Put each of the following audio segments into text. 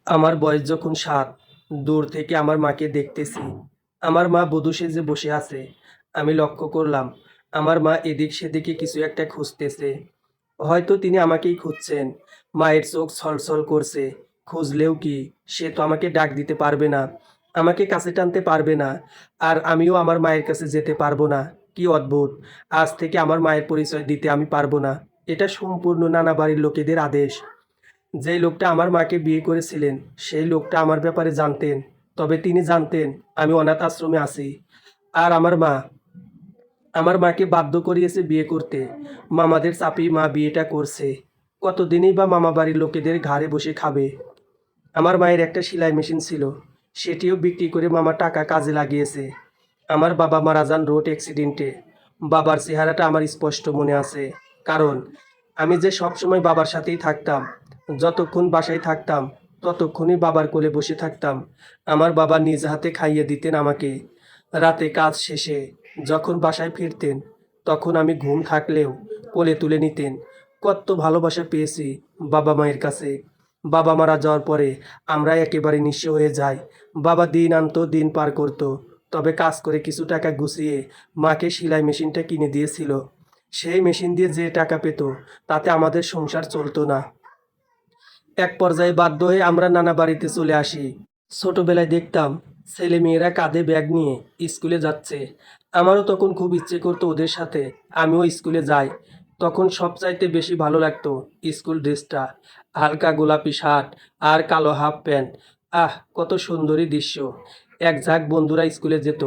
আমার বয়স যখন ৭, দূর থেকে আমার মাকে দেখতেছি। আমার মা বধূ সেজে বসে আছে। আমি লক্ষ্য করলাম, আমার মা এদিক সেদিকে কিছু একটা খুঁজতেছে। হয়তো তিনি আমাকেই খুঁজছেন। মায়ের চোখ ছলছল করছে। খুঁজলেও কি? সে তো আমাকে ডাক দিতে পারবে না। আমাকে কাছে টানতে পারবে না। আর আমিও আমার মায়ের কাছে যেতে পারবো না। কি অদ্ভুত! আজ থেকে আমার মায়ের পরিচয় দিতে আমি পারবো না। এটা সম্পূর্ণ নানা বাড়ির লোকেদের আদেশ। যেই লোকটা আমার মাকে বিয়ে করেছিলেন, সেই লোকটা আমার ব্যাপারে জানতেন। তবে তিনি জানতেন আমি অনাথ আশ্রমে আছি। আর আমার মাকে বাধ্য করিয়েছে বিয়ে করতে। মামাদের চাপেই মা বিয়েটা করছে। কতদিনই বা মামা বাড়ির লোকেদের ঘাড়ে বসে খাবে। আমার মায়ের একটা সেলাই মেশিন ছিল। সেটিও বিক্রি করে মামা টাকা কাজে লাগিয়েছে। আমার বাবা মারা যান রোড অ্যাক্সিডেন্টে। বাবার চেহারাটা আমার স্পষ্ট মনে আছে। কারণ আমি যে সবসময় বাবার সাথেই থাকতাম। যতক্ষণ বাসায় থাকতাম, ততক্ষণই বাবার কোলে বসে থাকতাম। আমার বাবা নিজ হাতে খাইয়ে দিতেন আমাকে। রাতে কাজ শেষে যখন বাসায় ফিরতেন, তখন আমি ঘুম থাকলেও কোলে তুলে নিতেন। কত ভালোবাসা পেয়েছি বাবা মায়ের কাছে। বাবা মারা যাওয়ার পরে আমরা একেবারে নিঃস্ব হয়ে যাই। বাবা দিন আনতো দিন পার করতো। তবে কাজ করে কিছু টাকা গুছিয়ে মাকে সেলাই মেশিনটা কিনে দিয়েছিল। সেই মেশিন দিয়ে যে টাকা পেত, তাতে আমাদের সংসার চলতো না। এক পর্যায়ে বাধ্য হয়ে আমরা নানা বাড়িতে চলে আসি। ছোটবেলায় দেখতাম ছেলে মেয়েরা কাঁধে ব্যাগ নিয়ে স্কুলে যাচ্ছে। আমারও তখন খুব ইচ্ছে করতো ওদের সাথে আমিও স্কুলে যাই। তখন সবচাইতে বেশি ভালো লাগতো স্কুল ড্রেসটা, হালকা গোলাপি শার্ট আর কালো হাফ প্যান্ট। কত সুন্দরী দৃশ্য! এক ঝাঁক বন্ধুরা স্কুলে যেত।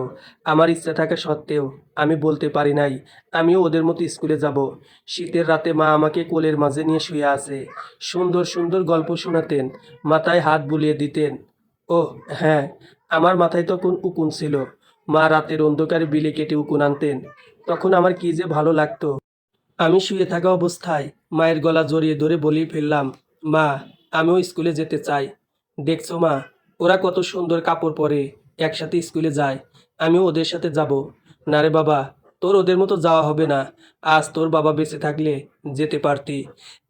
আমার ইচ্ছা থাকা সত্ত্বেও আমি বলতে পারি নাই আমিও ওদের মতো স্কুলে যাব। শীতের রাতে মা আমাকে কোলের মাঝে নিয়ে শুয়ে আছে। সুন্দর সুন্দর গল্প শোনাতেন, মাথায় হাত বুলিয়ে দিতেন। ওহ হ্যাঁ, আমার মাথায় তখন উকুন ছিল। মা রাতের অন্ধকারে বিলে কেটে উকুন আনতেন। তখন আমার কি যে ভালো লাগতো! আমি শুয়ে থাকা অবস্থায় মায়ের গলা জড়িয়ে ধরে বলেই ফেললাম, মা, আমিও স্কুলে যেতে চাই। দেখছো মা, ওরা কত সুন্দর কাপড় পরে একসাথে স্কুলে যায়। আমিও ওদের সাথে যাব। না রে বাবা, তোর ওদের মতো যাওয়া হবে না। আজ তোর বাবা বেঁচে থাকলে যেতে পারতি।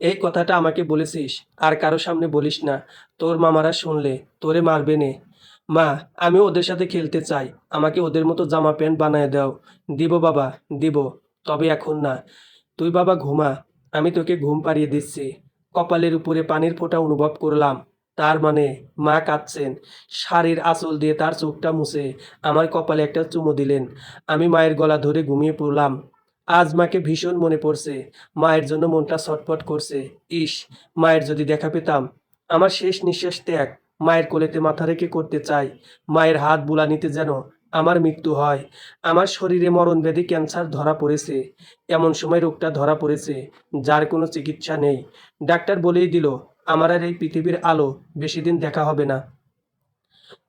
এই কথাটা আমাকে বলেছিস, আর কারো সামনে বলিস না। তোর মামারা শুনলে তোরে মারবে নে। মা, আমিও ওদের সাথে খেলতে চাই। আমাকে ওদের মতো জামা প্যান্ট বানায় দাও। দিব বাবা, দিব। তবে এখন না। তুই বাবা ঘুমা, আমি তোকে ঘুম পাড়িয়ে দিচ্ছি। কপালের উপরে পানির ফোঁটা অনুভব করলাম। তার মানে মা কাঁদছেন। শাড়ির আঁচল দিয়ে তার চোখটা মুছে আমার কপালে একটা চুমু দিলেন। আমি মায়ের গলা ধরে ঘুমিয়ে পড়লাম। আজ মাকে ভীষণ মনে পড়ছে। মায়ের জন্য মনটা ছটফট করছে। ইস, মায়ের যদি দেখা পেতাম! আমার শেষ নিঃশ্বাস ত্যাগ মায়ের কোলেতে মাথা রেখে করতে চাই। মায়ের হাত বুলানিতে যেন আমার মৃত্যু হয়। আমার শরীরে মরণব্যাধি ক্যান্সার ধরা পড়েছে। এমন সময় রোগটা ধরা পড়েছে যার কোনো চিকিৎসা নেই। ডাক্তার বলেই দিল আমার আর এই পৃথিবীর আলো বেশি দিন দেখা হবে না।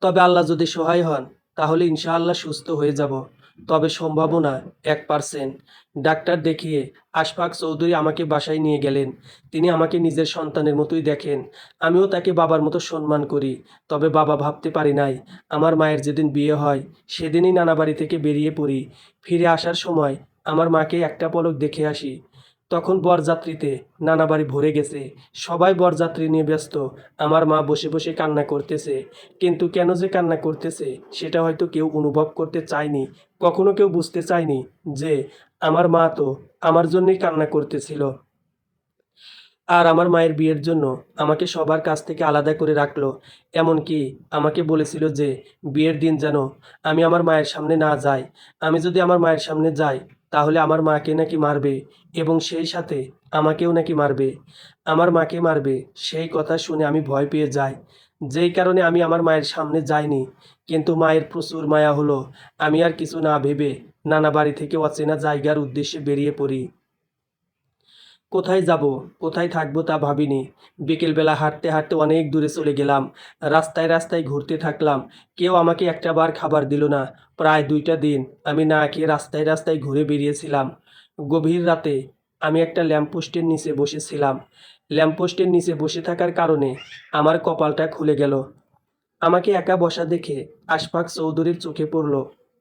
তবে আল্লাহ যদি সহায় হন, তাহলে ইনশাআল্লাহ সুস্থ হয়ে যাব। তবে সম্ভাবনা 1%। ডাক্তার দেখিয়ে আশফাক চৌধুরী আমাকে বাসায় নিয়ে গেলেন। তিনি আমাকে নিজের সন্তানের মতোই দেখেন। আমিও তাকে বাবার মতো সম্মান করি। তবে বাবা ভাবতে পারি নাই আমার মায়ের যেদিন বিয়ে হয়, সেদিনই নানা বাড়ি থেকে বেরিয়ে পড়ি। ফিরে আসার সময় আমার মাকে একটা পলক দেখে আসি। তখন বরযাত্রীতে নানা বাড়ি ভরে গেছে। সবাই বরযাত্রী নিয়ে ব্যস্ত। আমার মা বসে বসে কান্না করতেছে। কিন্তু কেন যে কান্না করতেছে সেটা হয়তো কেউ অনুভব করতে চায়নি। কখনো কেউ বুঝতে চায়নি যে আমার মা তো আমার জন্যই কান্না করতেছিল। আর আমার মায়ের বিয়ের জন্য আমাকে সবার কাছ থেকে আলাদা করে রাখলো। এমনকি আমাকে বলেছিল যে বিয়ের দিন যেন আমি আমার মায়ের সামনে না যাই। আমি যদি আমার মায়ের সামনে যাই, তাহলে আমার মাকে নাকি মারবে এবং সেই সাথে আমাকেও নাকি মারবে। আমার মাকে মারবে, সেই কথা শুনে আমি ভয় পেয়ে যাই। যেই কারণে আমি আমার মায়ের সামনে যাইনি। কিন্তু মায়ের প্রচুর মায়া হলো। আমি আর কিছু না ভেবে নানা বাড়ি থেকে অচেনা জায়গার উদ্দেশ্যে বেরিয়ে পড়ি। কোথায় যাব, কোথায় থাকবো তা ভাবিনি। বিকেলবেলা হাঁটতে হাঁটতে অনেক দূরে চলে গেলাম। রাস্তায় রাস্তায় ঘুরতে থাকলাম। কেউ আমাকে একটা বার খাবার দিল না। প্রায় 2টা দিন আমি না খেয়ে রাস্তায় রাস্তায় ঘুরে বেরিয়েছিলাম। গভীর রাতে আমি একটা ল্যাম্পপোস্টের নিচে বসেছিলাম। ল্যাম্পপোস্টের নিচে বসে থাকার কারণে আমার কপালটা খুলে গেল। আমাকে একা বসা দেখে আশফাক চৌধুরীর চোখে পড়ল।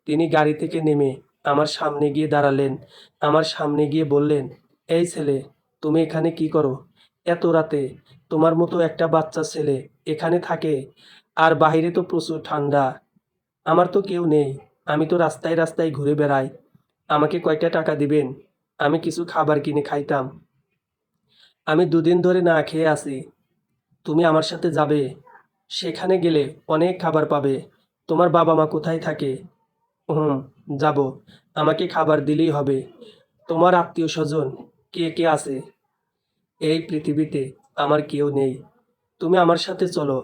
তিনি গাড়ি থেকে নেমে আমার সামনে গিয়ে দাঁড়ালেন। আমার সামনে গিয়ে বললেন, এই ছেলে, তুমি এখানে কি করো এত রাতে? তোমার মতো একটা বাচ্চা ছেলে এখানে থাকে, আর বাইরে তো প্রচুর ঠান্ডা। আমার তো কেউ নেই, আমি তো রাস্তায় রাস্তায় ঘুরে বেড়াই। আমাকে কয়টা টাকা দিবেন? আমি কিছু খাবার কিনে খাইতাম। আমি দুদিন ধরে না খেয়ে আছি। তুমি আমার সাথে যাবে? সেখানে গেলে অনেক খাবার পাবে। তোমার বাবা মা কোথায় থাকে? হুম, যাব। আমাকে খাবার দিলেই হবে। তোমার আত্মীয় স্বজন কে কে আছে? এই পৃথিবীতে আমার কেউ নেই। তুমি আমার সাথে চলো।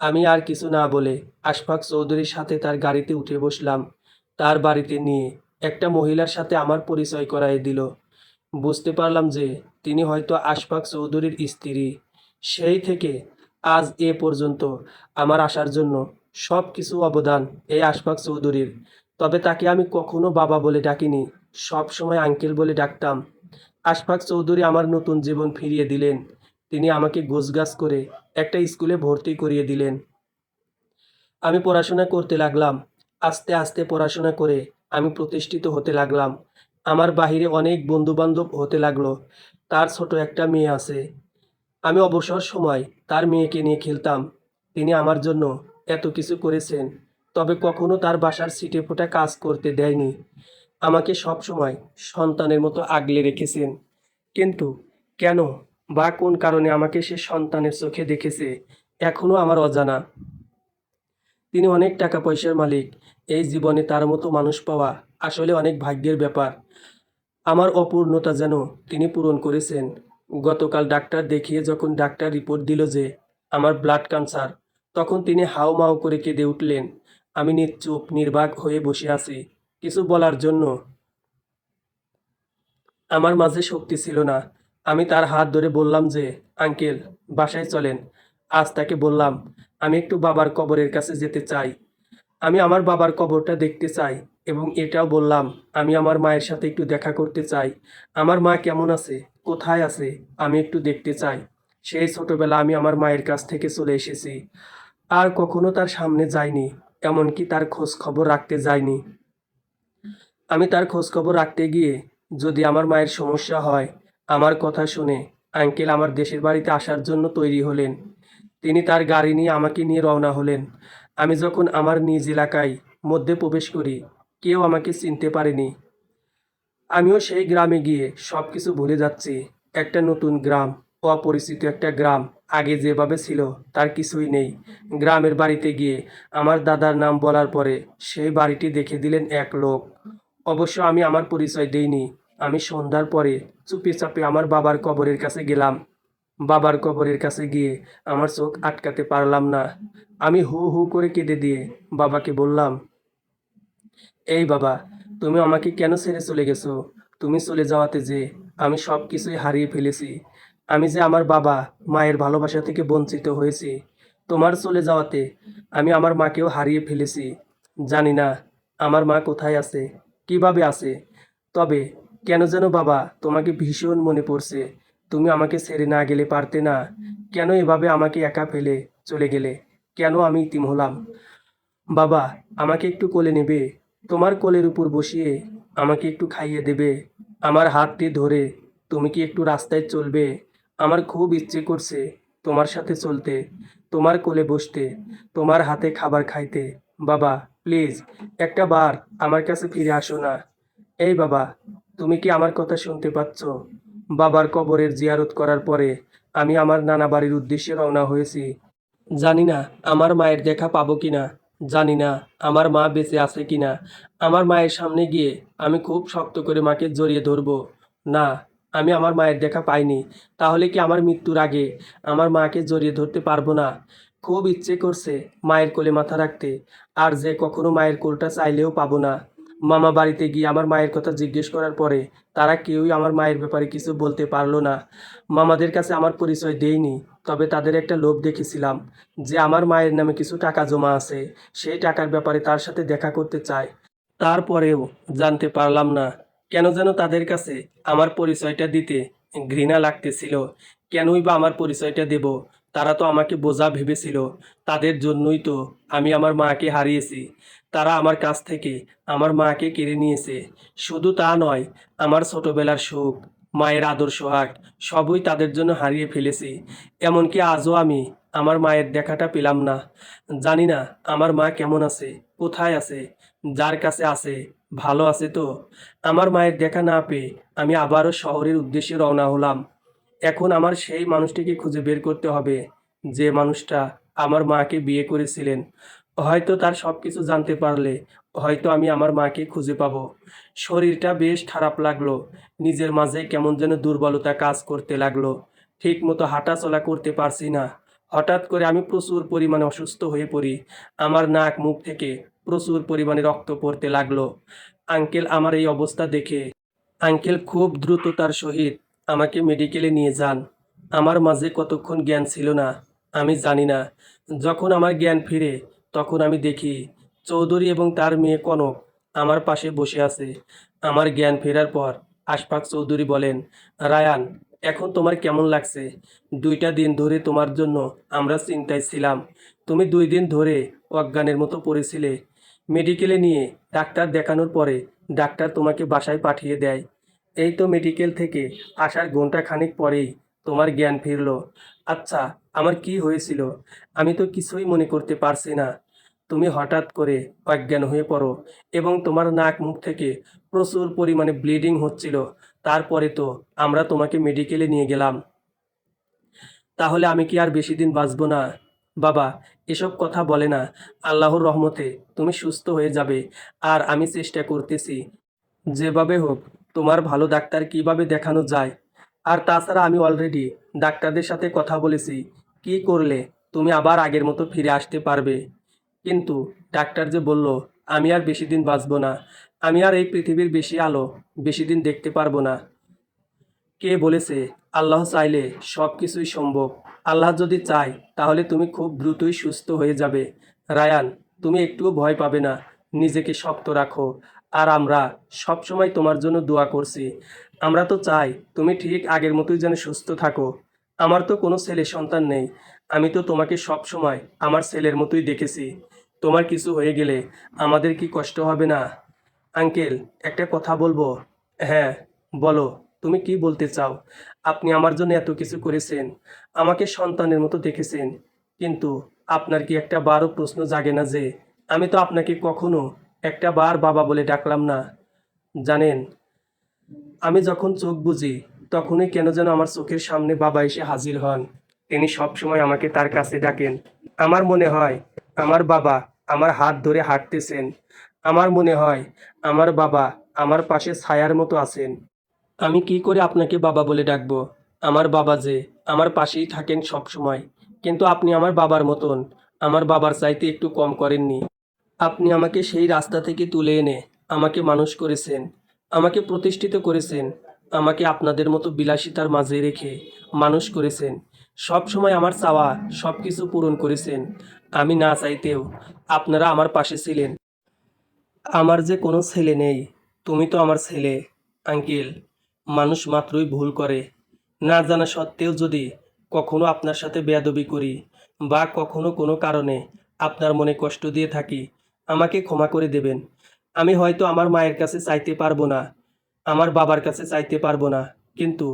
আমি আর কিছু না বলে আশফাক চৌধুরীর সাথে তার গাড়িতে উঠে বসলাম। তার বাড়িতে নিয়ে একটা মহিলার সাথে আমার পরিচয় করায় দিল। বুঝতে পারলাম যে তিনি হয়তো আশফাক চৌধুরীর স্ত্রী। সেই থেকে আজ এ পর্যন্ত আমার আসার জন্য সব কিছু অবদান এই আশফাক চৌধুরীর। তবে তাকে আমি কখনো বাবা বলে ডাকিনি, সব সময় আঙ্কেল বলে ডাকতাম। আশফাক চৌধুরী আমার নতুন জীবন ফিরিয়ে দিলেন। তিনি আমাকে গোছগাছ করে একটা স্কুলে ভর্তি করিয়ে দিলেন। আমি পড়াশোনা করতে লাগলাম। আস্তে আস্তে পড়াশোনা করে আমি প্রতিষ্ঠিত হতে লাগলাম। আমার বাহিরে অনেক বন্ধুবান্ধব হতে লাগলো। তার ছোট একটা মেয়ে আছে। আমি অবসর সময় তার মেয়েকে নিয়ে খেলতাম। তিনি আমার জন্য এত কিছু করেছেন, তবে কখনো তার বাসার ছিটেফোঁটা কাজ করতে দেয়নি। আমাকে সব সময় সন্তানের মতো আগলে রেখেছেন। কিন্তু কেন বা কোন কারণে আমাকে সে সন্তানের চোখে দেখেছে, এখনো আমার অজানা। তিনি অনেক টাকা পয়সার মালিক। এই জীবনে তার মতো মানুষ পাওয়া আসলে অনেক ভাগ্যের ব্যাপার। আমার অপূর্ণতা যেন তিনি পূরণ করেছেন। গতকাল ডাক্তার দেখিয়ে যখন ডাক্তার রিপোর্ট দিল যে আমার ব্লাড ক্যান্সার, তখন তিনি হাউমাউ করে কেঁদে উঠলেন। আমি নিশ্চুপ নির্বাক হয়ে বসে আছি। কিছু বলার জন্য আমার মাঝে শক্তি ছিল না। আমি তার হাত ধরে বললাম যে, আঙ্কেল, বাসায় চলেন। আজ তাকে বললাম, আমি একটু বাবার কবরের কাছে যেতে চাই। আমি আমার বাবার কবরটা দেখতে চাই, এবং এটাও বললাম আমি আমার মায়ের সাথে একটু দেখা করতে চাই। আমার মা কেমন আছে, কোথায় আছে, আমি একটু দেখতে চাই। সেই ছোটবেলা আমি আমার মায়ের কাছ থেকে চলে এসেছি। আর কখনো তার সামনে যাইনি, এমনকি তার খোঁজ খবর রাখতে যাইনি। আমি তার খোঁজ খবর রাখতে গিয়ে যদি আমার মায়ের সমস্যা হয়, আমার কথা শুনে আঙ্কেল আমার দেশের বাড়িতে আসার জন্য তৈরি হলেন। তিনি তার গাড়ি নিয়ে আমাকে নিয়ে রওনা হলেন। আমি যখন আমার নিজ এলাকায় মধ্যে প্রবেশ করি, কেউ আমাকে চিনতে পারেনি। আমিও সেই গ্রামে গিয়ে সব কিছু ভুলে যাচ্ছি। একটা নতুন গ্রাম, অপরিচিত একটা গ্রাম। আগে যেভাবে ছিল তার কিছুই নেই। গ্রামের বাড়িতে গিয়ে আমার দাদার নাম বলার পরে সেই বাড়িটি দেখে দিলেন এক লোক। অবশ্য আমি আমার পরিচয় দেইনি। আমি সন্ধ্যার পরে চুপি চাপে আমার বাবার কবরের কাছে গেলাম। বাবার কবরের কাছে গিয়ে আমার চোখ আটকাতে পারলাম না। আমি হু হু করে কেঁদে দিয়ে বাবাকে বললাম, এই বাবা, তুমি আমাকে কেন ছেড়ে চলে গেছো? তুমি চলে যাওয়াতে যে আমি সব কিছুই হারিয়ে ফেলেছি। আমি যে আমার বাবা মায়ের ভালোবাসা থেকে বঞ্চিত হয়েছি। তোমার চলে যাওয়াতে আমি আমার মাকেও হারিয়ে ফেলেছি। জানি না আমার মা কোথায় আছে, কিভাবে আছে। তবে কেন যেন বাবা তোমাকে ভীষণ মনে পড়ছে। তুমি আমাকে ছেড়ে না গেলে পারতে না? কেন এভাবে আমাকে একা ফেলে চলে গেলে? কেন আমি ইতিম হলাম? বাবা, আমাকে একটু কোলে নেবে? তোমার কোলের উপর বসিয়ে আমাকে একটু খাইয়ে দেবে? আমার হাতটি ধরে তুমি কি একটু রাস্তায় চলবে? আমার খুব ইচ্ছে করছে তোমার সাথে চলতে, তোমার কোলে বসতে, তোমার হাতে খাবার খাইতে। বাবা, প্লিজ একটা বার আমার কাছে ফিরে আসো না। এই বাবা, তুমি কি আমার কথা শুনতে পাচ্ছ? বাবার কবরের জিয়ারত করার পরে আমি আমার নানা বাড়ির উদ্দেশ্যে রওনা হয়েছি। জানি না আমার মায়ের দেখা পাবো কিনা, জানি না আমার মা বেঁচে আছে কিনা। আমার মায়ের সামনে গিয়ে আমি খুব শক্ত করে মাকে জড়িয়ে ধরবো। না, আমি আমার মায়ের দেখা পাইনি। তাহলে কি আমার মৃত্যুর আগে আমার মাকে জড়িয়ে ধরতে পারবো না? খুব ইচ্ছে করছে মায়ের কোলে মাথা রাখতে, আর যে কখনো মায়ের কোলটা চাইলেও পাবো না। মামা বাড়িতে গিয়ে আমার মায়ের কথা জিজ্ঞেস করার পরে তারা কেউই আমার মায়ের ব্যাপারে কিছু বলতে পারলো না। মামাদের কাছে আমার পরিচয় দেইনি, তবে তাদের একটা লোভ দেখেছিলাম যে আমার মায়ের নামে কিছু টাকা জমা আছে, সেই টাকার ব্যাপারে তার সাথে দেখা করতে চায়। তারপরেও জানতে পারলাম না কেন যেন তাদের কাছে আমার পরিচয়টা দিতে ঘৃণা লাগতেছিল। কেনই বা আমার পরিচয়টা দেব? তারা তো আমাকে বোঝা ভেবেছিল। তাদের জন্যই তো আমি আমার মাকে হারিয়েছি। তারা আমার কাছ থেকে আমার মাকে কেড়ে নিয়েছে। শুধু তা নয়, আমার ছোটবেলার সুখ, মায়ের আদর সোহাগ সবই তাদের জন্য হারিয়ে ফেলেছি। এমনকি আজও আমি আমার মায়ের দেখাটা পেলাম না। জানি না আমার মা কেমন আছে, কোথায় আছে, যার কাছে আছে, ভালো আছে তো? আমার মায়ের দেখা না পেয়ে আমি আবারও শহরের উদ্দেশ্যে রওনা হলাম। এখন আমার সেই মানুষটিকে খুঁজে বের করতে হবে, যে মানুষটা আমার মাকে বিয়ে করেছিলেন। হয়তো তার সব কিছু জানতে পারলে হয়তো আমি আমার মাকে খুঁজে পাবো। শরীরটা বেশ খারাপ লাগলো। নিজের মাঝে কেমন যেন দুর্বলতা কাজ করতে লাগলো। ঠিক মতো হাঁটাচলা করতে পারছি না। হঠাৎ করে আমি প্রচুর পরিমাণে অসুস্থ হয়ে পড়ি। আমার নাক মুখ থেকে প্রচুর পরিমাণে রক্ত পড়তে লাগলো। আঙ্কেল আমার এই অবস্থা দেখে আঙ্কেল খুব দ্রুততার সহিত আমাকে মেডিকেলে নিয়ে যান। আমার মাঝে কতক্ষণ জ্ঞান ছিল না আমি জানি না। যখন আমার জ্ঞান ফিরে তখন আমি দেখি চৌধুরী এবং তার মেয়ে কনক আমার পাশে বসে আছে। আমার জ্ঞান ফেরার পর আশফাক চৌধুরী বলেন, রায়ান, এখন তোমার কেমন লাগছে? 2টা দিন ধরে তোমার জন্য আমরা চিন্তায় ছিলাম। তুমি 2 দিন ধরে অজ্ঞানের মতো পড়েছিলে। মেডিকেলে নিয়ে ডাক্তার দেখানোর পরে ডাক্তার তোমাকে বাসায় পাঠিয়ে দেয়। এই তো মেডিকেল থেকে আসার ঘন্টা খানিক পরেই তোমার জ্ঞান ফিরলো। আচ্ছা, আমার কি হয়েছিল আমি তো কিছুই মনে করতে পারছি না। তুমি হঠাৎ করে অজ্ঞান হয়ে পড়ো এবং তোমার নাক মুখ থেকে প্রচুর পরিমাণে ব্লিডিং হচ্ছিল। তারপরে তো আমরা তোমাকে মেডিকেলে নিয়ে গেলাম। তাহলে আমি কি আর বেশি দিন বাঁচবো না? বাবা, এসব কথা বলে না। আল্লাহর রহমতে তুমি সুস্থ হয়ে যাবে। আর আমি চেষ্টা করতেছি যেভাবে হোক তোমার ভালো ডাক্তার কিভাবে দেখানো যায়। আর তাছাড়া আমি অলরেডি ডাক্তারদের সাথে কথা বলেছি কি করলে তুমি আবার আগের মতো ফিরে আসতে পারবে। কিন্তু ডাক্তার যে বলল আমি আর বেশি দিন বাঁচবো না। আমি আর এই পৃথিবীর বেশি আলো বেশি দিন দেখতে পারবো না। কে বলেছে আল্লাহ চাইলে সব কিছুই সম্ভব? আল্লাহ যদি চায় তাহলে তুমি খুব দ্রুতই সুস্থ হয়ে যাবে। রায়ান, তুমি একটুও ভয় পাবে না। নিজেকে শক্ত রাখো। আর আমরা সবসময় তোমার জন্য দোয়া করছি। আমরা তো চাই তুমি ঠিক আগের মতোই যেন সুস্থ থাকো। আমার তো কোনো ছেলে সন্তান নেই। আমি তো তোমাকে সব সময় আমার ছেলের মতোই দেখেছি। তোমার কিছু হয়ে গেলে আমাদের কি কষ্ট হবে না? আঙ্কেল, একটা কথা বলবো? হ্যাঁ, বলো। তুমি কি বলতে চাও? আপনি আমার জন্য এত কিছু করেছেন, আমাকে সন্তানের মতো দেখেছেন, কিন্তু আপনার কি একটা বারও প্রশ্ন জাগে না যে আমি তো আপনাকে কখনো একটা বার বাবা বলে ডাকলাম না? জানেন, আমি যখন চোখ বুজি তখনই কেন যেন আমার চোখের সামনে বাবা এসে হাজির হন। তিনি সবসময় আমাকে তার কাছে ডাকেন। আমার মনে হয় আমার বাবা আমার হাত ধরে হাঁটতেছেন। আমার মনে হয় আমার বাবা আমার পাশে ছায়ার মতো আছেন। আমি কি করে আপনাকে বাবা বলে ডাকবো? আমার বাবা যে আমার পাশেই থাকেন সব সময়। কিন্তু আপনি আমার বাবার মতন, আমার বাবার চাইতে একটু কম করেননি। আপনি আমাকে সেই রাস্তা থেকে তুলে এনে আমাকে মানুষ করেছেন, আমাকে প্রতিষ্ঠিত করেছেন, আমাকে আপনাদের মতো বিলাসিতার মাঝে রেখে মানুষ করেছেন। সব সময় আমার চাওয়া সব কিছু পূরণ করেছেন। আমি না চাইতেও আপনারা আমার পাশে ছিলেন। আমার যে কোনো ছেলে নেই, তুমি তো আমার ছেলে। আঙ্কেল, মানুষ মাত্রই ভুল করে। না জানা সত্ত্বেও যদি কখনো আপনার সাথে বেয়াদবি করি বা কখনো কোনো কারণে আপনার মনে কষ্ট দিয়ে থাকি, আমাকে ক্ষমা করে দেবেন। আমি হয়তো আমার মায়ের কাছে চাইতে পারবো না, আমার বাবার কাছে চাইতে পারবো না, কিন্তু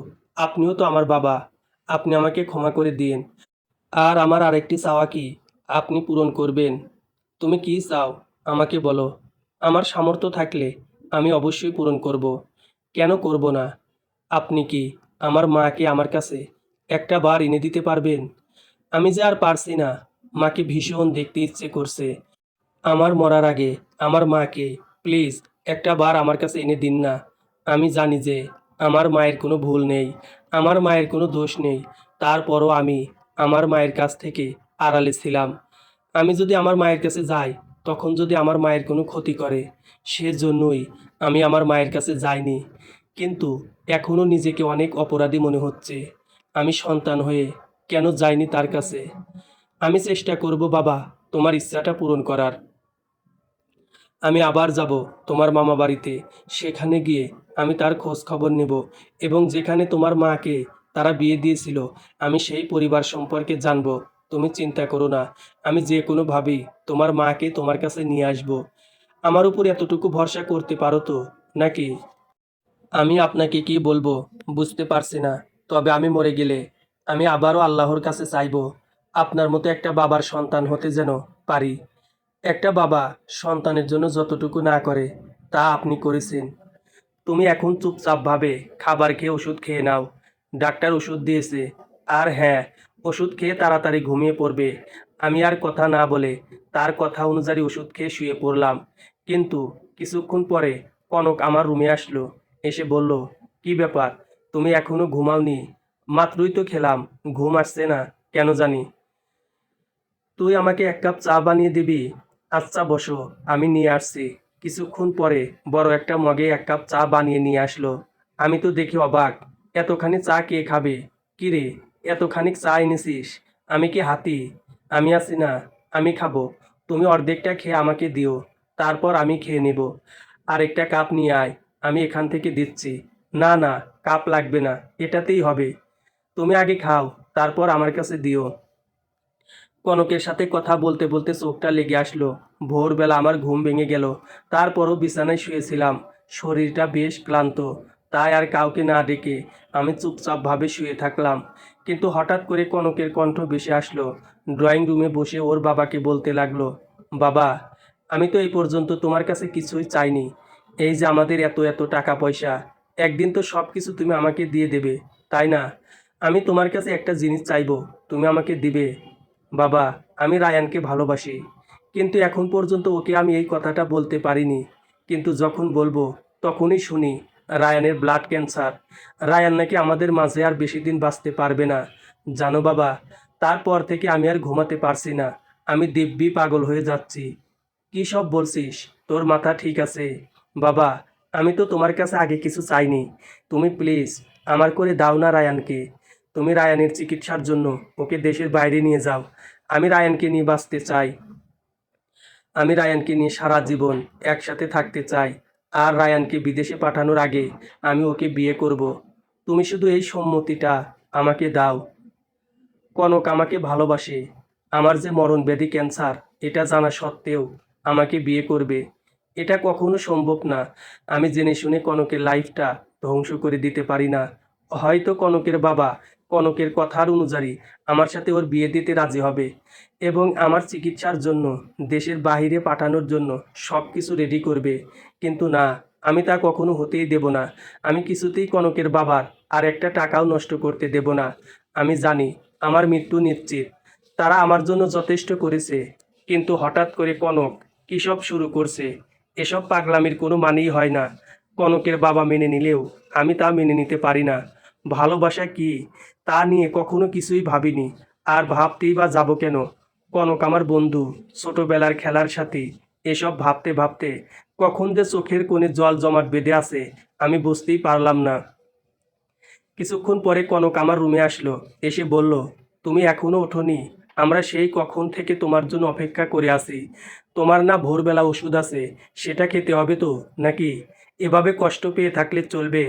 আপনিও তো আমার বাবা। আপনি আমাকে ক্ষমা করে দিন। আর আমার আরেকটি চাওয়া কি আপনি পূরণ করবেন? তুমি কি চাও আমাকে বলো। আমার সামর্থ্য থাকলে আমি অবশ্যই পূরণ করব। কেন করব না? আপনি কি আমার মাকে আমার কাছে একটা বার এনে দিতে পারবেন? আমি যে আর পারছি না। মাকে ভীষণ দেখতে ইচ্ছে করছে। আমার মরার আগে আমার মাকে প্লিজ একটা বার আমার কাছে এনে দিন না। আমি জানি যে আমার মায়ের কোনো ভুল নেই, আমার মায়ের কোনো দোষ নেই। তারপরও আমি আমার মায়ের কাছ থেকে আড়ালে ছিলাম। আমি যদি আমার মায়ের কাছে যাই তখন যদি আমার মায়ের কোনো ক্ষতি করে, সেজন্যই আমি আমার মায়ের কাছে যাইনি। কিন্তু এখনও নিজেকে অনেক অপরাধী মনে হচ্ছে। আমি সন্তান হয়ে কেন যাইনি তার কাছে? আমি চেষ্টা করব বাবা তোমার ইচ্ছাটা পূরণ করার। আমি আবার যাব তোমার মামা বাড়িতে। সেখানে গিয়ে আমি তার খোঁজ খবর নেব এবং যেখানে তোমার মাকে তারা বিয়ে দিয়েছিল আমি সেই পরিবার সম্পর্কে জানব। তুমি চিন্তা করো না, আমি যে কোনোভাবেই তোমার মাকে তোমার কাছে নিয়ে আসব। আমার উপর এতটুকু ভরসা করতে পারো তো নাকি? আমি আপনাকে কি বলবো বুঝতে পারছি না। তবে আমি মরে গেলে আমি আবারও আল্লাহর কাছে চাইবো আপনার মতো একটা বাবার সন্তান হতে যেন পারি। একটা বাবা সন্তানের জন্য যতটুকু না করে তা আপনি করেছেন। তুমি এখন চুপচাপভাবে খাবার খেয়ে ওষুধ খেয়ে নাও। ডাক্তার ওষুধ দিয়েছে। আর হ্যাঁ, ওষুধ খেয়ে তাড়াতাড়ি ঘুমিয়ে পড়বে। আমি আর কথা না বলে তার কথা অনুযায়ী ওষুধ খেয়ে শুয়ে পড়লাম। কিন্তু কিছুক্ষণ পরে কনক আমার রুমে আসলো। এসে বলল, কি ব্যাপার, তুমি এখনো ঘুমাওনি? মাত্রই তো খেলাম, ঘুম আসছে না কেন জানি। তুই আমাকে এক কাপ চা বানিয়ে দিবি? আচ্ছা বসো, আমি নিয়ে আসছি। কিছুক্ষণ পরে বড় একটা মগে এক কাপ চা বানিয়ে নিয়ে আসলো। আমি তো দেখে অবাক, এতখানি চা কে খাবে? কি রে, এতখানি চা এনেছিস? আমি কি হাতি? আমি আছি না, আমি খাবো। তুমি অর্ধেকটা খেয়ে আমাকে দিও, তারপর আমি খেয়ে নেব। আরেকটা কাপ নিয়ে আয়, আমি এখান থেকে দিচ্ছি। না না, কাপ লাগবে না, এটাতেই হবে। তুমি আগে খাও, তারপর আমার কাছে দিও। কনকের সাথে কথা বলতে বলতে চোখটা লেগে আসলো। ভোরবেলা আমার ঘুম ভেঙে গেল। তারপরও বিছানায় শুয়েছিলাম। শরীরটা বেশ ক্লান্ত। তাই আর কাউকে না ডেকে আমি চুপচাপভাবে শুয়ে থাকলাম। কিন্তু হঠাৎ করে কনকের কণ্ঠ ভেসে আসলো। ড্রয়িং রুমে বসে ওর বাবাকে বলতে লাগলো, বাবা, আমি তো এই পর্যন্ত তোমার কাছে কিছুই চাইনি। এই যে আমাদের এত এত টাকা পয়সা, একদিন তো সব কিছু তুমি আমাকে দিয়ে দেবে, তাই না? আমি তোমার কাছে একটা জিনিস চাইবো, তুমি আমাকে দিবে? বাবা, আমি রায়ানকে ভালোবাসি, কিন্তু এখন পর্যন্ত ওকে আমি এই কথাটা বলতে পারিনি। কিন্তু যখন বলবো তখনই শুনি রায়ানের ব্লাড ক্যান্সার। রায়ান নাকি আমাদের মাঝে আর বেশি দিন বাঁচতে পারবে না। জানো বাবা, তারপর থেকে আমি আর ঘুমাতে পারছি না। আমি দিব্যি পাগল হয়ে যাচ্ছি। কী সব বলছিস? তোর মাথা ঠিক আছে? বাবা, আমি তো তোমার কাছে আগে কিছু চাইনি। তুমি প্লিজ আমার করে দাও না রায়ানকে। তুমি রায়ানের চিকিৎসার জন্য ওকে দেশের বাইরে নিয়ে যাও। আমি রায়ানকে নিয়ে বাঁচতে চাই। আমি রায়ানকে নিয়ে সারা জীবন একসাথে থাকতে চাই। আর রায়ানকে বিদেশে পাঠানোর আগে আমি ওকে বিয়ে করব। তুমি শুধু এই সম্মতিটা আমাকে দাও। কনক আমাকে ভালোবাসে। আমার যে মরণব্যাধি ক্যান্সার এটা জানা সত্ত্বেও আমাকে বিয়ে করবে। এটা কখনো সম্ভব না। আমি জেনে শুনে কনকের লাইফটা ধ্বংস করে দিতে পারি না। হয়তো কনকের বাবা কনকের কথার অনুযায়ী আমার সাথে ওর বিয়ে দিতে রাজি হবে এবং আমার চিকিৎসার জন্য দেশের বাইরে পাঠানোর জন্য সব কিছু রেডি করবে। কিন্তু না, আমি তা কখনো হতেই দেব না। আমি কিছুতেই কনকের বাবার আর একটা টাকাও নষ্ট করতে দেব না। আমি জানি আমার মৃত্যু নিশ্চিত। তারা আমার জন্য যথেষ্ট করেছে, কিন্তু হঠাৎ করে কনক কী সব শুরু করছে। এসব পাগলামির কোনো মানেই হয় না। কনকের বাবা মেনে নিলেও আমি তা মেনে নিতে পারি না। ভালোবাসা কি তা নিয়ে কখনো কিছুই ভাবিনি, আর ভাবতেই বা যাব কেন? কনক আমার বন্ধু, ছোটবেলার খেলার সাথী। এসব ভাবতে ভাবতে কখন যে চোখের কোণে জল জমাট বেঁধে আছে আমি বুঝতেই পারলাম না। কিছুক্ষণ পরে কনক আমার রুমে আসলো। এসে বলল, তুমি এখনো ওঠোনি? আমরা সেই কখন থেকে তোমার জন্য অপেক্ষা করে আছি। তোমার না ভোরবেলা ওষুধ আছে, সেটা খেতে হবে তো নাকি? এভাবে কষ্ট পেয়ে থাকলে চলবে?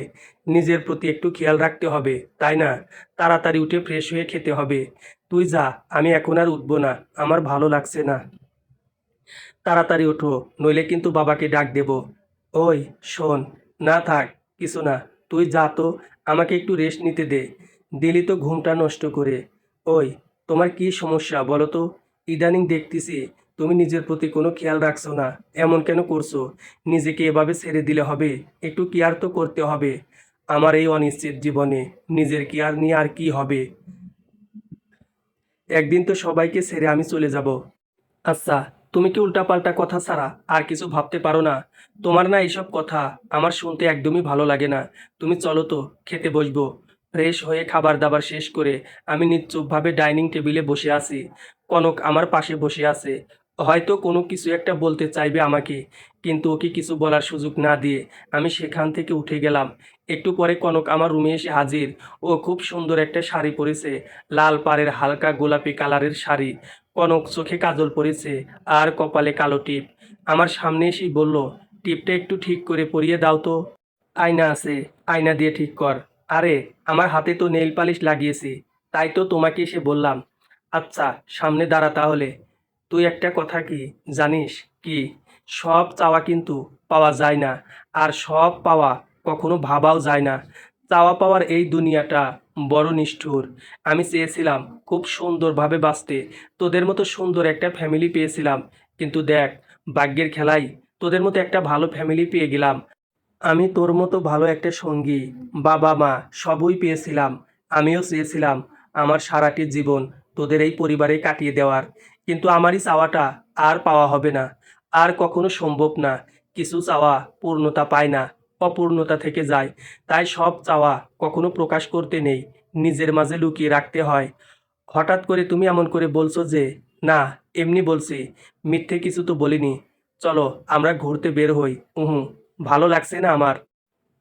নিজের প্রতি একটু খেয়াল রাখতে হবে, তাই না? তাড়াতাড়ি উঠে ফ্রেশ হয়ে খেতে হবে। তুই যা, আমি এখন আর উঠবো না, আমার ভালো লাগছে না। তাড়াতাড়ি ওঠো, নইলে কিন্তু বাবাকে ডাক দেব। ওই শোন, না থাক, কিছু না, তুই যা তো, আমাকে একটু রেস্ট নিতে দে। দিলি তো ঘুমটা নষ্ট করে। ওই, তোমার কি সমস্যা বলো তো? ইদানিং দেখতেছি তুমি নিজের প্রতি কোনো খেয়াল রাখছো না। এমন কেন করছো? নিজেকে এভাবে ছেড়ে দিলে হবে? একটু কেয়ার তো করতে হবে। আমার এই অনিশ্চিত জীবনে নিজের কেয়ার নিয়ে আর কি হবে? একদিন তো সবাইকে ছেড়ে আমি চলে যাব। আচ্ছা, তুমি কি উল্টাপাল্টা কথা ছাড়া আর কিছু ভাবতে পারো না? তোমার না এইসব কথা আমার শুনতে একদমই ভালো লাগে না। তুমি চলো তো, খেতে বসবো। ফ্রেশ হয়ে খাবার দাবার শেষ করে আমি নিশ্চুপভাবে ডাইনিং টেবিলে বসে আছি। কনক আমার পাশে বসে আছে। হয়তো কোনো কিছু একটা বলতে চাইবে আমাকে, কিন্তু ওকে কিছু বলার সুযোগ না দিয়ে আমি সেখান থেকে উঠে গেলাম। একটু পরে কনক আমার রুমে এসে হাজির। ও খুব সুন্দর একটা শাড়ি পরেছে, লাল পাড়ের হালকা গোলাপি কালারের শাড়ি। কনক চোখে কাজল পরেছে আর কপালে কালো টিপ। আমার সামনে এসেই বলল, টিপটা একটু ঠিক করে পরিয়ে দাও তো। আয়না আছে, আয়না দিয়ে ঠিক কর। আরে, আমার হাতে তো নেইল পালিশ লাগিয়েছি, তাই তো তোমাকে এসে বললাম। আচ্ছা, সামনে দাঁড়া তাহলে। তুই একটা কথা কি জানিস? কি? সব চাওয়া কিন্তু পাওয়া যায় না, আর সব পাওয়া কখনো ভাবাও যায় না। চাওয়া পাওয়ার এই দুনিয়াটা বড় নিষ্ঠুর। আমি চেয়েছিলাম খুব সুন্দরভাবে বাঁচতে, তোদের মতো সুন্দর একটা ফ্যামিলি পেয়েছিলাম, কিন্তু দেখ, ভাগ্যের খেলায় তোদের মতো একটা ভালো ফ্যামিলি পেয়ে গেলাম। আমি তোর মতো ভালো একটা সঙ্গী, বাবা মা সবই পেয়েছিলাম। আমিও চেয়েছিলাম আমার সারাটি জীবন তোদের এই পরিবারে কাটিয়ে দেওয়ার, কিন্তু আমারই চাওয়াটা আর পাওয়া হবে না, আর কখনো সম্ভব না। কিছু চাওয়া পূর্ণতা পায় না, অপূর্ণতা থেকে যায়। তাই সব চাওয়া কখনো প্রকাশ করতে নেই, নিজের মাঝে লুকিয়ে রাখতে হয়। হঠাৎ করে তুমি এমন করে বলছো যে, না, এমনি বলছি, মিথ্যে কিছু তো বলিনি। চলো আমরা ঘুরতে বের হই। ভালো লাগছে না আমার।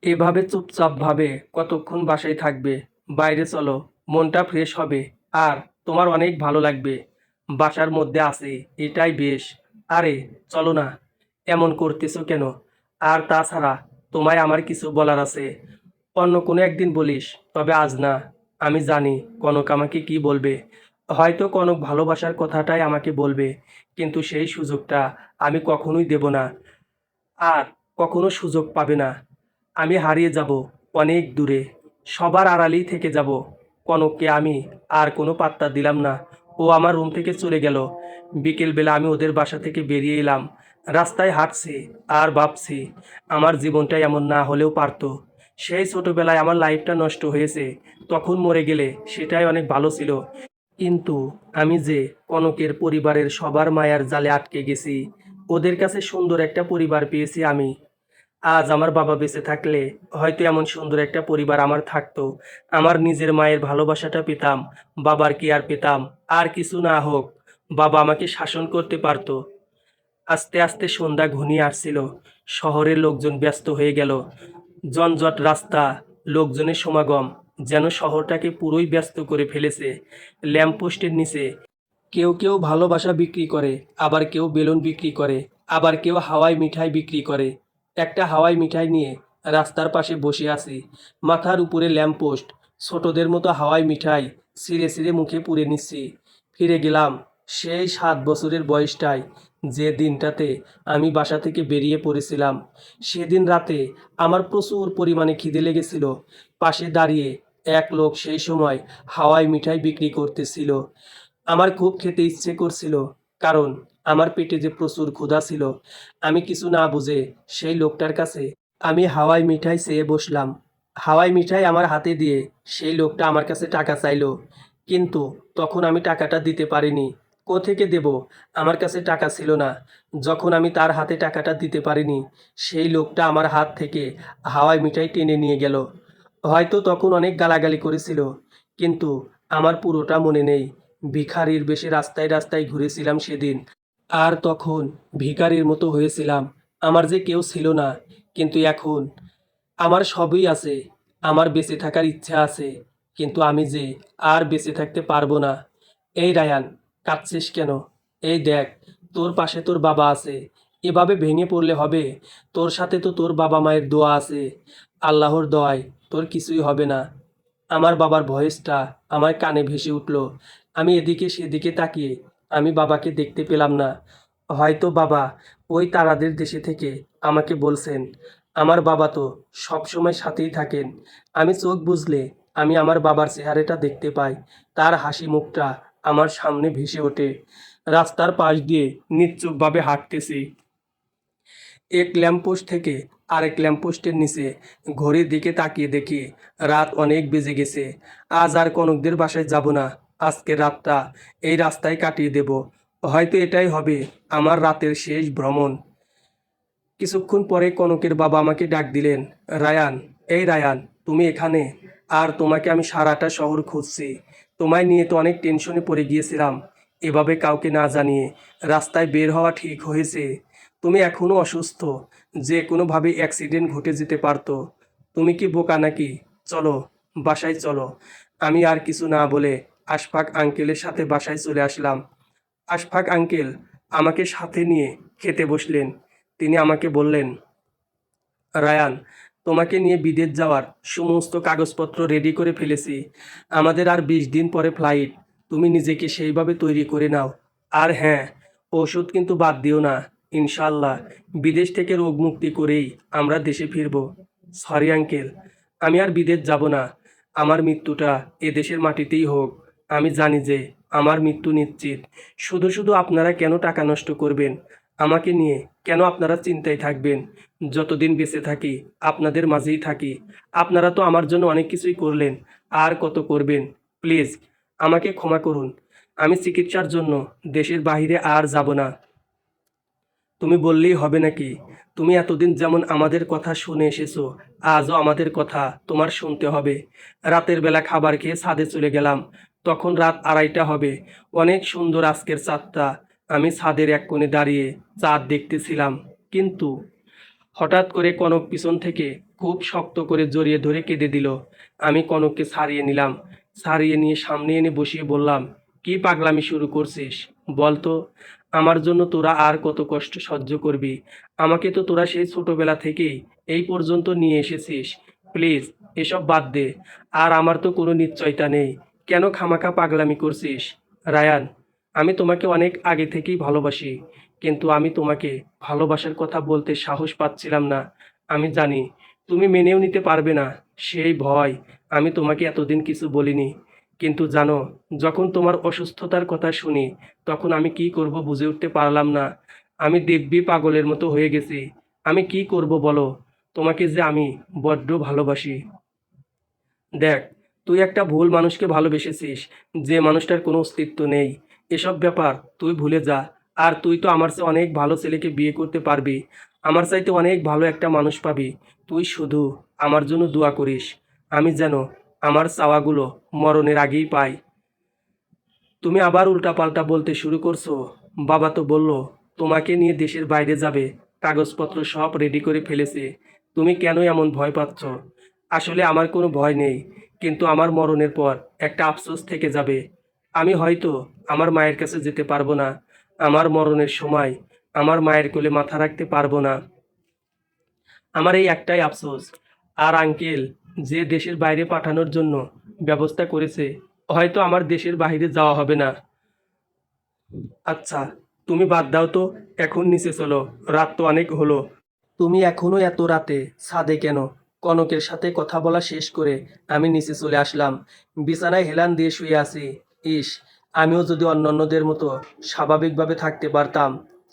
এভাবে চুপচাপভাবে কতক্ষণ বাসায় থাকবে? বাইরে চলো, মনটা ফ্রেশ হবে, আর তোমার অনেক ভালো লাগবে। বাসার মধ্যে আছি, এটাই বেশ। আরে চলো না, এমন করতেছো কেন? আর তাছাড়া তোমায় আমার কিছু বলার আছে, অন্য কোনো একদিন বলিস, তবে আজ না। আমি জানি কনক আমাকে কি বলবে। হয়তো কনক ভালোবাসার কথাটাই আমাকে বলবে, কিন্তু সেই সুযোগটা আমি কখনোই দেব না, আর কখনো সুযোগ পাবে না। আমি হারিয়ে যাব অনেক দূরে, সবার আড়ালেই থেকে যাব। কনককে আমি আর কোনো পাত্তা দিলাম না। ও আমার রুম থেকে চলে গেল। বিকেলবেলা আমি ওদের বাসা থেকে বেরিয়ে এলাম। রাস্তায় হাঁটছি আর ভাবছি, আমার জীবনটা এমন না হলেও পারতো। সেই ছোটবেলায় আমার লাইফটা নষ্ট হয়েছে, তখন মরে গেলে সেটাই অনেক ভালো ছিল। কিন্তু আমি যে কনকের পরিবারের সবার মায়ার জালে আটকে গেছি, ওদের কাছে সুন্দর একটা পরিবার পেয়েছি আমি। আজ আমার বাবা বেঁচে থাকলে হয়তো এমন সুন্দর একটা পরিবার আমার থাকতো। আমার নিজের মায়ের ভালোবাসাটা পেতাম, বাবার কেয়ার পেতাম। আর কিছু না হোক, বাবা আমাকে শাসন করতে পারতো। আস্তে আস্তে সন্ধ্যা ঘনিয়ে আসছিল। শহরের লোকজন ব্যস্ত হয়ে গেল। যানজট রাস্তা, লোকজনের সমাগম যেন শহরটাকে পুরোই ব্যস্ত করে ফেলেছে। ল্যাম্পপোস্টের নিচে কেউ কেউ ভালোবাসা বিক্রি করে, আবার কেউ বেলুন বিক্রি করে, আবার কেউ হাওয়াই মিঠাই বিক্রি করে। একটা হাওয়াই মিঠাই নিয়ে রাস্তার পাশে বসে আছি, মাথার উপরে ল্যাম্পপোস্ট, ছোটদের মতো হাওয়াই মিঠাই ছিঁড়ে ছিঁড়ে মুখে পুরে নিচ্ছি। ফিরে গেলাম সেই 7 বছরের বয়সটায়, যে দিনটাতে আমি বাসা থেকে বেরিয়ে পড়েছিলাম। সেদিন রাতে আমার প্রচুর পরিমাণে খিদে লেগেছিল। পাশে দাঁড়িয়ে এক লোক সেই সময় হাওয়াই মিঠাই বিক্রি করতেছিল। আমার খুব খেতে ইচ্ছে করছিল, কারণ আমার পেটে যে প্রচুর ক্ষুধা ছিল। আমি কিছু না বুঝে সেই লোকটার কাছে আমি হাওয়াই মিঠাই চেয়ে বসলাম। হাওয়াই মিঠাই আমার হাতে দিয়ে সেই লোকটা আমার কাছে টাকা চাইলো, কিন্তু তখন আমি টাকাটা দিতে পারিনি। কোত্থেকে দেব? আমার কাছে টাকা ছিল না। যখন আমি তার হাতে টাকাটা দিতে পারিনি, সেই লোকটা আমার হাত থেকে হাওয়াই মিঠাই টেনে নিয়ে গেল। হয়তো তখন অনেক গালাগালি করেছিল, কিন্তু আমার পুরোটা মনে নেই। ভিখারির বেশে রাস্তায় রাস্তায় ঘুরেছিলাম সেদিন, আর তখন ভিখারির মতো হয়েছিলাম। আমার যে কেউ ছিল না, কিন্তু এখন আমার সবই আছে। আমার বেঁচে থাকার ইচ্ছা আছে, কিন্তু আমি যে আর বেঁচে থাকতে পারবো না। এই রায়ান, কাঁদছিস কেন? এই দেখ, তোর পাশে তোর বাবা আছে। এভাবে ভেঙে পড়লে হবে? তোর সাথে তো তোর বাবা মায়ের দোয়া আছে। আল্লাহর দোয়ায় তোর কিছুই হবে না। আমার বাবার ভয়েসটা আমার কানে ভেসে উঠল। আমি এদিকে সেদিকে তাকিয়ে আমি বাবাকে দেখতে পেলাম না। হয়তো বাবা ওই তারাদের দেশে থেকে আমাকে বলছেন। আমার বাবা তো সবসময় সাথেই থাকেন। আমি চোখ বুজলে আমি আমার বাবার চেহারাটা দেখতে পাই। তার হাসি মুখটা আমার সামনে ভেসে ওঠে। রাস্তার পাশ দিয়ে নিশ্চুপভাবে হাঁটতেছি। এক ল্যাম্পপোস্ট থেকে আরেক ল্যাম্পপোস্টের নিচে ঘড়ির দিকে তাকিয়ে দেখি রাত অনেক বেজে গেছে। আজ আর কনকদের বাসায় যাব না। আজকের রাতটা এই রাস্তায় কাটিয়ে দেব। হয়তো এটাই হবে আমার রাতের শেষ ভ্রমণ। কিছুক্ষণ পরে কনকের বাবা আমাকে ডাক দিলেন, রায়ান, এই রায়ান, তুমি এখানে? আর তোমাকে আমি সারাটা শহর খুঁজছি। তোমায় নিয়ে তো অনেক টেনশনে পড়ে গিয়েছিলাম। এভাবে কাউকে না জানিয়ে রাস্তায় বের হওয়া ঠিক হয়েছে? তুমি এখনো অসুস্থ, যে কোনোভাবে অ্যাক্সিডেন্ট ঘটে যেতে পারতো। তুমি কি বোকা নাকি? চলো, বাসায় চলো। আমি আর কিছু না বলে আশফাক আঙ্কেলের সাথে বাসায় চলে আসলাম। আশফাক আঙ্কেল আমাকে সাথে নিয়ে খেতে বসলেন। তিনি আমাকে বললেন, রায়ান, তোমাকে নিয়ে বিদেশ যাওয়ার সমস্ত কাগজপত্র রেডি করে ফেলেছি। আমাদের আর 20 দিন পরে ফ্লাইট। তুমি নিজেকে সেইভাবে তৈরি করে নাও। আর হ্যাঁ, ওষুধ কিন্তু বাদ দিও না। ইনশাল্লাহ বিদেশ থেকে রোগ মুক্তি করেই আমরা দেশে ফিরব। সরি আঙ্কেল, আমি আর বিদেশ যাব না। আমার মৃত্যুটা এদেশের মাটিতেই হোক। আমি জানি যে আমার মৃত্যু নিশ্চিত। শুধু শুধু আপনারা কেন টাকা নষ্ট করবেন আমাকে নিয়ে? কেন আপনারা চিন্তায় থাকবেন? যতদিন বেঁচে থাকি আপনাদের মাঝেই থাকি। আপনারা তো আমার জন্য অনেক কিছুই করলেন, আর কত করবেন। প্লিজ আমাকে ক্ষমা করুন। আমি চিকিৎসার জন্য দেশের বাইরে আর যাব না। তুমি বললেই হবে নাকি? তুমি এতদিন যেমন আমাদের কথা শুনে এসেছো, আজও আমাদের কথা তোমার শুনতে হবে। রাতের বেলা খাবার খেয়ে ছাদে চলে গেলাম। তখন রাত 2:30 হবে। অনেক সুন্দর আজকের চাঁদটা। আমি ছাদের এক কোণে দাঁড়িয়ে চাঁদ দেখতেছিলাম। কিন্তু হঠাৎ করে কনক পিছন থেকে খুব শক্ত করে জড়িয়ে ধরে কেঁদে দিল। আমি কনককে ছাড়িয়ে নিলাম। ছাড়িয়ে নিয়ে সামনে এনে বসিয়ে বললাম, কি পাগলামি শুরু করছিস? বলতো, আমার জন্য তোরা আর কত কষ্ট সহ্য করবি? আমাকে তো তোরা সেই ছোটবেলা থেকেই এই পর্যন্ত নিয়ে এসেছিস। প্লিজ এসব বাদ দে। আর আমার তো কোনো নিশ্চয়তা নেই। কেন খামাখা পাগলামি করছিস? রায়ান, আমি তোমাকে অনেক আগে থেকেই ভালোবাসি, কিন্তু আমি তোমাকে ভালোবাসার কথা বলতে সাহস পাচ্ছিলাম না। আমি জানি তুমি মেনেও নিতে পারবে না। সেই ভয় আমি তোমাকে এতদিন কিছু বলিনি। কিন্তু জানো, যখন তোমার অসুস্থতার কথা শুনি তখন আমি কি করব বুঝে উঠতে পারলাম না। আমি দিব্যি পাগলের মতো হয়ে গেছি। আমি কি করব বলো? তোমাকে যে আমি বড্ড ভালোবাসি। দেখ, তুই একটা ভুল মানুষকে ভালোবেসেছিস, যে মানুষটার কোনো অস্তিত্ব নেই। এসব ব্যাপার তুই ভুলে যা। আর তুই তো আমার চেয়ে অনেক ভালো ছেলেকে বিয়ে করতে পারবি। আমার চাইতে অনেক ভালো একটা মানুষ পাবি। তুই শুধু আমার জন্য দোয়া করিস। আমি যেন আমার চাওয়াগুলো মরণের আগেই পাই। তুমি আবার উল্টাপাল্টা বলতে শুরু করছো। বাবা তো বলল তোমাকে নিয়ে দেশের বাইরে যাবে। কাগজপত্র সব রেডি করে ফেলেছে। তুমি কেন এমন ভয় পাচ্ছ? আসলে আমার কোনো ভয় নেই, কিন্তু আমার মরণের পর একটা আফসোস থেকে যাবে। আমি হয়তো আমার মায়ের কাছে যেতে পারবো না। আমার মরণের সময় আমার মায়ের কোলে মাথা রাখতে পারবো না। আমার এই একটাই আফসোস। আর আঙ্কেল, যে দেশের বাইরে পাঠানোর জন্য ব্যবস্থা করেছে, হয়তো আমার দেশের বাইরে যাওয়া হবে না। আচ্ছা, তুমি বাদ দাও তো। এখন নিচে চলো। রাত তো অনেক হলো। তুমি এখনো এত রাতে ছাদে কেন? কনকের সাথে কথা বলা শেষ করে আমি নিচে চলে আসলাম। বিছানায় হেলান দিয়ে শুয়ে আছি। ইস, আমিও যদি অন্যান্যদের মতো স্বাভাবিকভাবে থাকতে পারতাম,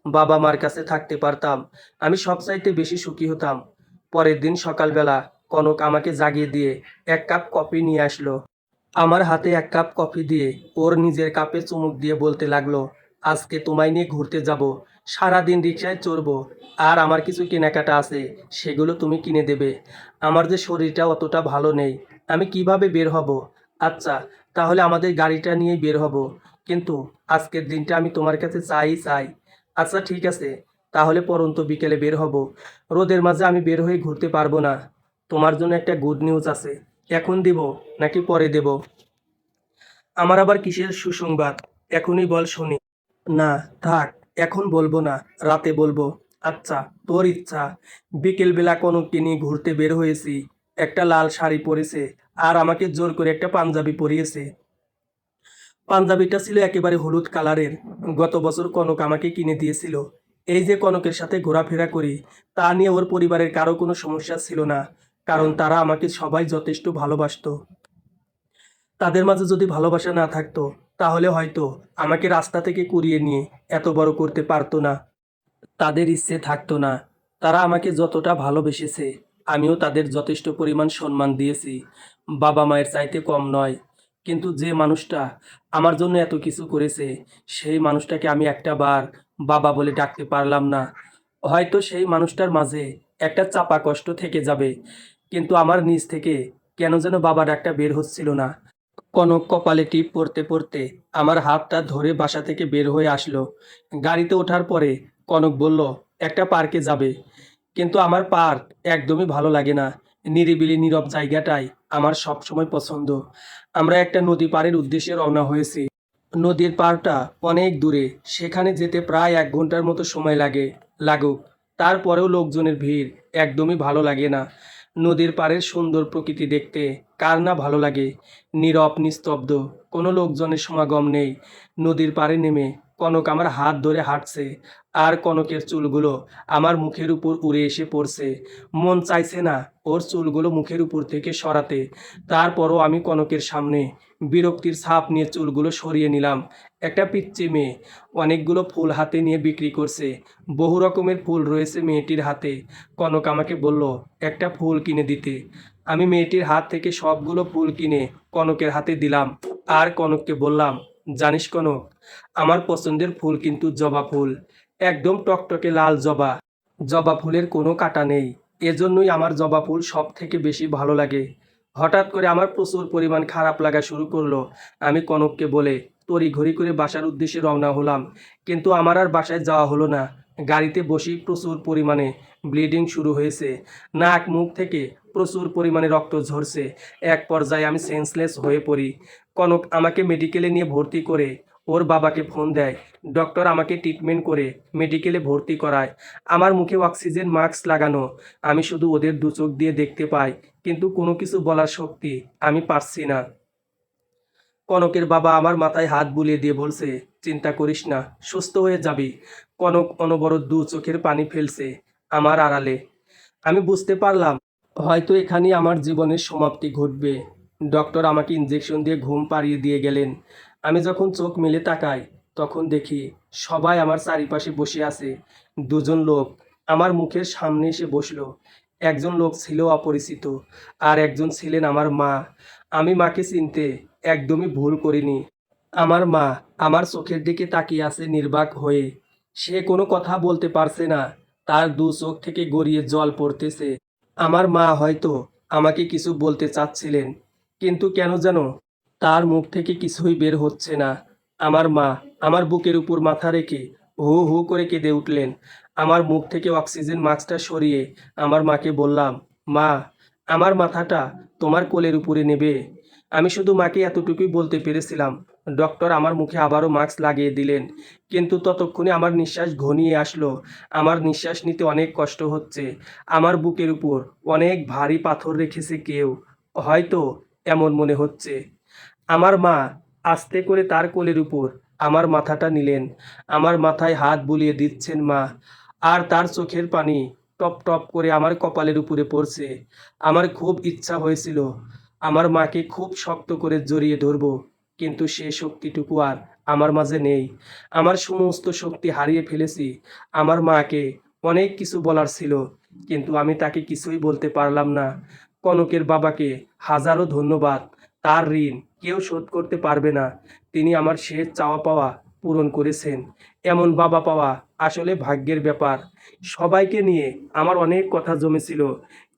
বাবা মার কাছে থাকতে পারতাম, আমি সবচাইতে বেশি সুখী হতাম। পরের দিন সকালবেলা কনক আমাকে জাগিয়ে দিয়ে এক কাপ কফি নিয়ে আসলো। আমার হাতে এক কাপ কফি দিয়ে ওর নিজের কাপে চুমুক দিয়ে বলতে লাগলো, আজকে তোমায় নিয়ে ঘুরতে যাব, সারাদিন রিকশায় চড়বো, আর আমার কিছু কেনাকাটা আছে, সেগুলো তুমি কিনে দেবে। আমার যে শরীরটা অতটা ভালো নেই, আমি কিভাবে বের হব? আচ্ছা, তাহলে আমাদের গাড়িটা নিয়েই বের হব। কিন্তু আজকের দিনটা আমি তোমার কাছে চাই। আচ্ছা ঠিক আছে, তাহলে পরন্ত বিকেলে বের হব। রোদের মাঝে আমি বের হয়ে ঘুরতে পারবো না। তোমার জন্য একটা গুড নিউজ আছে। এখন দিব নাকি পরে দেব? আমার আবার কিসের সুসংবাদ? এখনই বল শুনি। না, থাক, এখন বলবো না, রাতে বলবো। আচ্ছা, তোর ইচ্ছা। বিকেলবেলা কনককে নিয়ে ঘুরতে বের হয়েছি। একটা লাল শাড়ি পরেছে, আর আমাকে জোর করে একটা পাঞ্জাবি পরিয়েছে। পাঞ্জাবিটা ছিল একেবারে হলুদ কালারের। গত বছর কনক আমাকে কিনে দিয়েছিল। এই যে কনকের সাথে ঘোরাফেরা করি, তা নিয়ে ওর পরিবারের কারো কোনো সমস্যা ছিল না, কারণ তারা আমাকে সবাই যথেষ্ট ভালোবাসতো। তাদের মাঝে যদি ভালোবাসা না থাকতো, তাহলে হয়তো আমাকে রাস্তা থেকে কুড়িয়ে নিয়ে এত বড় করতে পারতো না। তাদের ইচ্ছে থাকতো না। তারা আমাকে যতটা ভালোবেসেছে, আমিও তাদের যথেষ্ট পরিমাণ সম্মান দিয়েছি। বাবা মায়ের চাইতে কম নয়। কিন্তু যে মানুষটা আমার জন্য এত কিছু করেছে, সেই মানুষটাকে আমি একটা বার বাবা বলে ডাকতে পারলাম না। হয়তো সেই মানুষটার মাঝে একটা চাপা কষ্ট থেকে যাবে, কিন্তু আমার নিজ থেকে কেন যেন বাবা ডাকটা বের হচ্ছিল না। কনক কপালে টিপ পড়তে পড়তে আমার হাতটা ধরে বাসা থেকে বের হয়ে আসলো। গাড়িতে ওঠার পরে কনক বলল, একটা পার্কে যাবে। কিন্তু আমার পার্ক একদমই ভালো লাগে না। নিরিবিলি নীরব জায়গাটাই আমার সব সময় পছন্দ। আমরা একটা নদী পাড়ের উদ্দেশ্যে রওনা হয়েছি। নদীর পাড়টা অনেক দূরে। সেখানে যেতে প্রায় 1 ঘন্টার মতো সময় লাগুক। তারপরেও লোকজনের ভিড় একদমই ভালো লাগে না। নদীর পাড়ের সুন্দর প্রকৃতি দেখতে কার না ভালো লাগে? নীরব নিস্তব্ধ, কোনো লোকজনের সমাগম নেই। নদীর পাড়ে নেমে কনক আমার হাত ধরে হাঁটছে, আর কনকের চুলগুলো আমার মুখের উপর উড়ে এসে পড়ছে। মন চাইছে না ওর চুলগুলো মুখের উপর থেকে সরাতে। তারপরও আমি কনকের সামনে বিরক্তির ছাপ নিয়ে চুলগুলো সরিয়ে নিলাম। একটা পিচ্চি মেয়ে অনেকগুলো ফুল হাতে নিয়ে বিক্রি করছে। বহু রকমের ফুল রয়েছে মেয়েটির হাতে। কনক আমাকে বলল একটা ফুল কিনে দিতে। আমি মেয়েটির হাত থেকে সবগুলো ফুল কিনে কনকের হাতে দিলাম, আর কনককে বললাম, জানিস কনক, আমার পছন্দের ফুল কিন্তু জবা ফুল, একদম টকটকে লাল জবা। জবা ফুলের কোনো কাঁটা নেই, এজন্যই আমার জবা ফুল সব থেকে বেশি ভালো লাগে। হঠাৎ করে আমার প্রচুর পরিমাণ খারাপ লাগা শুরু করলো। আমি কনককে বলে তড়িঘড়ি করে বাসার উদ্দেশ্যে রওনা হলাম, কিন্তু আমার আর বাসায় যাওয়া হলো না। গাড়িতে বসেই প্রচুর পরিমাণে ব্লিডিং শুরু হয়েছে। নাক মুখ থেকে প্রচুর পরিমাণে রক্ত ঝরছে। এক পর্যায়ে আমি সেন্সলেস হয়ে পড়ি। কনক আমাকে মেডিকেলে নিয়ে ভর্তি করে ওর বাবাকে ফোন দেয়। ডক্টর আমাকে ট্রিটমেন্ট করে মেডিকেলে ভর্তি করায়। আমার মুখে অক্সিজেন মাস্ক লাগানো। আমি শুধু ওদের দু চোখ দিয়ে দেখতে পাই, কিন্তু কোনো কিছু বলার শক্তি আমি পারছি না। কনকের বাবা আমার মাথায় হাত বুলিয়ে দিয়ে বলছে, চিন্তা করিস না, সুস্থ হয়ে যাবি। কনক অনবরত দু চোখের পানি ফেলছে আমার আড়ালে। আমি বুঝতে পারলাম হয়তো এখানেই আমার জীবনের সমাপ্তি ঘটবে। ডক্টর আমাকে ইঞ্জেকশন দিয়ে ঘুম পাড়িয়ে দিয়ে গেলেন। আমি যখন চোখ মেলে তাকাই, তখন দেখি সবাই আমার চারিপাশে বসে আছে। দুজন লোক আমার মুখের সামনে এসে বসলো। একজন লোক ছিল অপরিচিত, আর একজন ছিলেন আমার মা। আমি মাকে চিনতে একদমই ভুল করিনি। আমার মা আমার চোখের দিকে তাকিয়ে আছে নির্বাক হয়ে। সে কোনো কথা বলতে পারছে না, তার দু চোখ থেকে গড়িয়ে জল পড়তেছে। আমার মা হয়তো আমাকে কিছু বলতে চাচ্ছিলেন, কিন্তু কেন যেন তার মুখ থেকে কিছুই বের হচ্ছে না। আমার মা আমার বুকের উপর মাথা রেখে হু হু করে কেঁদে উঠলেন। আমার মুখ থেকে অক্সিজেন মাস্কটা সরিয়ে আমার মাকে বললাম, মা, আমার মাথাটা তোমার কোলের উপরে নেবে। আমি শুধু মাকে এতটুকুই বলতে পেরেছিলাম। ডক্টর আমার মুখে আবারও মাস্ক লাগিয়ে দিলেন, কিন্তু ততক্ষণে আমার নিঃশ্বাস ঘনিয়ে আসলো। আমার নিঃশ্বাস নিতে অনেক কষ্ট হচ্ছে। আমার বুকের উপর অনেক ভারী পাথর রেখেছে কেউ, হয়তো এমন মনে হচ্ছে। আমার মা আস্তে করে তার কোলের উপর আমার মাথাটা নিলেন। আমার মাথায় হাত বুলিয়ে দিচ্ছেন মা, আর তার চোখের পানি টপ টপ করে আমার কপালের উপরে পড়ছে। আমার খুব ইচ্ছা হয়েছিল আমার মাকে খুব শক্ত করে জড়িয়ে ধরবো, কিন্তু সে শক্তিটুকু আর আমার মাঝে নেই। আমার সমস্ত শক্তি হারিয়ে ফেলেছি। আমার মাকে অনেক কিছু বলার ছিল, কিন্তু আমি তাকে কিছুই বলতে পারলাম না। কনকের বাবাকে হাজারো ধন্যবাদ। তার ঋণ কেউ শোধ করতে পারবে না। তিনি আমার শেষ চাওয়া পাওয়া পূরণ করেছেন। এমন বাবা পাওয়া আসলে ভাগ্যের ব্যাপার। সবাইকে নিয়ে আমার অনেক কথা জমেছিল,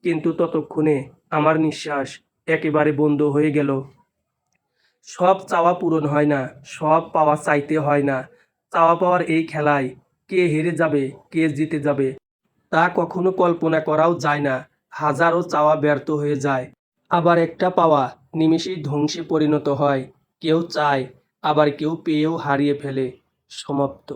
কিন্তু ততক্ষণে আমার নিঃশ্বাস একেবারে বন্ধ হয়ে গেল। সব চাওয়া পূরণ হয় না, সব পাওয়া চাইতে হয় না। চাওয়া পাওয়ার এই খেলায় কে হেরে যাবে, কে জিতে যাবে, তা কখনো কল্পনা করাও যায় না। হাজারো চাওয়া ব্যর্থ হয়ে যায়, আবার একটা পাওয়া নিমেষেই ধ্বংসে পরিণত হয়। কেউ চায়, আবার কেউ পেয়েও হারিয়ে ফেলে। সমাপ্ত।